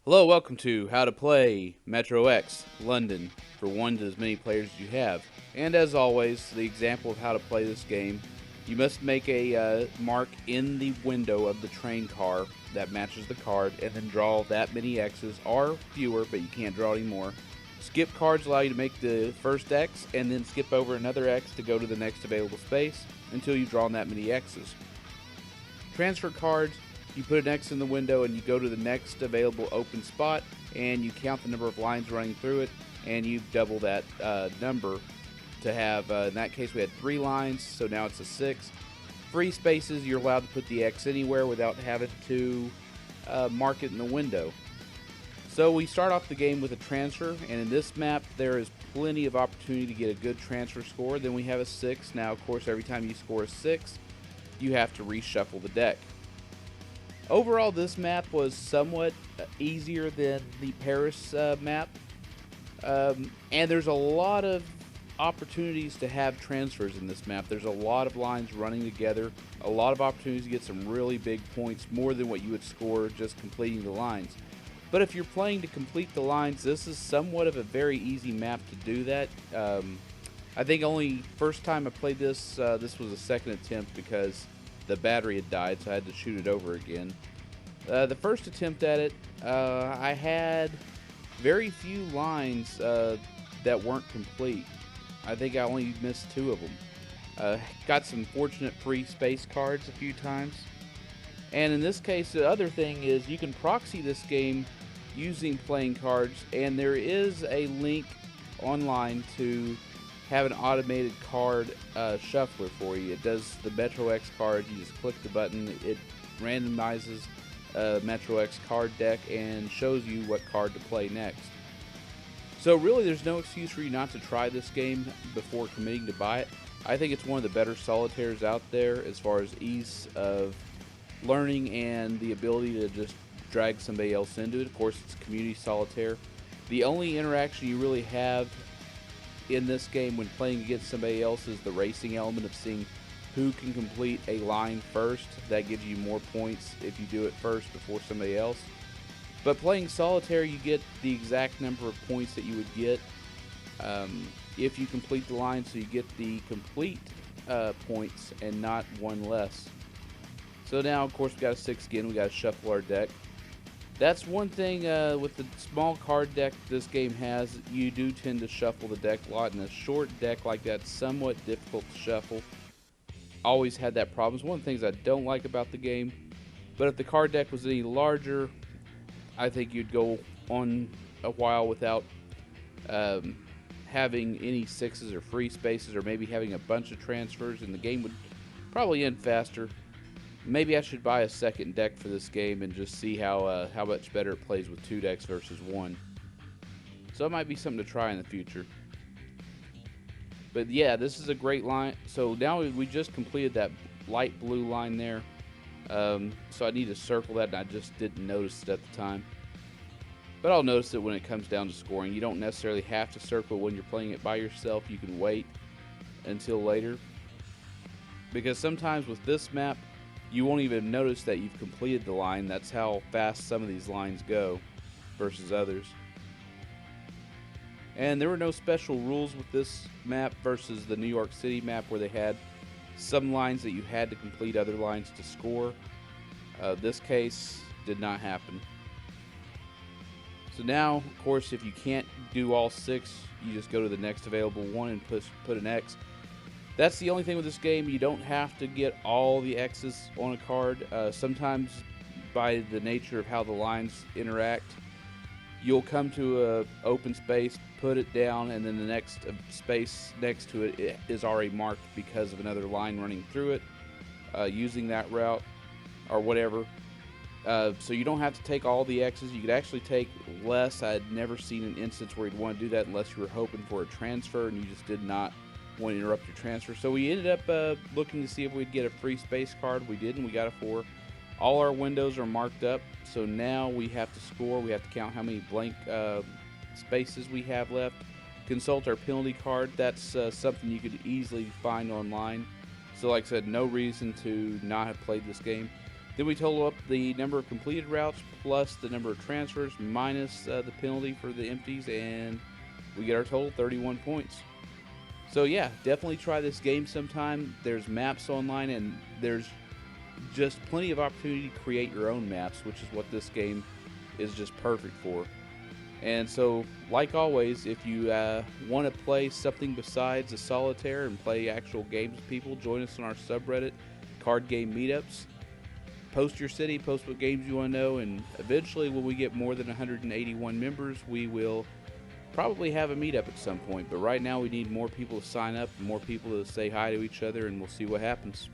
Hello, welcome to How to Play Metro X London for one to as many players as you have. And as always, the example of how to play this game, you must make a mark in the window of the train car that matches the card and then draw that many X's or fewer, but you can't draw any more. Skip cards allow you to make the first X and then skip over another X to go to the next available space until you've drawn that many X's. Transfer cards, you put an X in the window and you go to the next available open spot and you count the number of lines running through it and you double that number to have, in that case we had 3 lines, so now it's a 6. Free spaces, you're allowed to put the X anywhere without having to mark it in the window. So we start off the game with a transfer, and in this map there is plenty of opportunity to get a good transfer score. Then we have a 6. Now of course every time you score a 6, you have to reshuffle the deck. Overall, this map was somewhat easier than the Paris map, and there's a lot of opportunities to have transfers in this map. There's a lot of lines running together, a lot of opportunities to get some really big points, more than what you would score just completing the lines. But if you're playing to complete the lines, this is somewhat of a very easy map to do that. I think only first time I played this, this was a second attempt because the battery had died, so I had to shoot it over again. The first attempt at it, I had very few lines that weren't complete. I think I only missed 2 of them. Got some fortunate free space cards a few times. And in this case, the other thing is you can proxy this game using playing cards, and there is a link online to have an automated card shuffler for you. It does the Metro X card. You just click the button. It randomizes a Metro X card deck and shows you what card to play next. So really there's no excuse for you not to try this game before committing to buy it. I think it's one of the better solitaires out there as far as ease of learning and the ability to just drag somebody else into it. Of course, it's community solitaire. The only interaction you really have in this game when playing against somebody else is the racing element of seeing who can complete a line first. That gives you more points if you do it first before somebody else. But playing solitaire, you get the exact number of points that you would get if you complete the line, so you get the complete points and not one less. So now, of course, we got a 6 again. We got to shuffle our deck. That's one thing with the small card deck this game has. You do tend to shuffle the deck a lot, and a short deck like that's somewhat difficult to shuffle. Always had that problem. It's one of the things I don't like about the game. But if the card deck was any larger, I think you'd go on a while without having any 6s or free spaces, or maybe having a bunch of transfers, and the game would probably end faster. Maybe I should buy a second deck for this game and just see how much better it plays with 2 decks versus 1. So it might be something to try in the future. But yeah, this is a great line. So now we just completed that light blue line there. So I need to circle that, and I just didn't notice it at the time. But I'll notice it when it comes down to scoring. You don't necessarily have to circle when you're playing it by yourself. You can wait until later. Because sometimes with this map, you won't even notice that you've completed the line. That's how fast some of these lines go versus others. And there were no special rules with this map versus the New York City map where they had some lines that you had to complete, other lines to score. This case did not happen. So now, of course, if you can't do all 6, you just go to the next available one and put an X. That's the only thing with this game. You don't have to get all the X's on a card. Sometimes, by the nature of how the lines interact, you'll come to an open space, put it down, and then the next space next to it is already marked because of another line running through it, using that route or whatever. So you don't have to take all the X's. You could actually take less. I'd never seen an instance where you'd want to do that unless you were hoping for a transfer and you just did not want to interrupt your transfer. So we ended up looking to see if we'd get a free space card. We did, and we got a 4. All our windows are marked up, so now we have to score. We have to count how many blank spaces we have left. Consult our penalty card. That's something you could easily find online. So like I said, no reason to not have played this game. Then we total up the number of completed routes plus the number of transfers minus the penalty for the empties, and we get our total 31 points. So yeah, definitely try this game sometime. There's maps online, and there's just plenty of opportunity to create your own maps, which is what this game is just perfect for. And so, like always, if you want to play something besides a solitaire and play actual games with people, join us on our subreddit, Card Game Meetups. Post your city, post what games you want to know, and eventually when we get more than 181 members, we will probably have a meetup at some point. But right now we need more people to sign up, more people to say hi to each other, and we'll see what happens.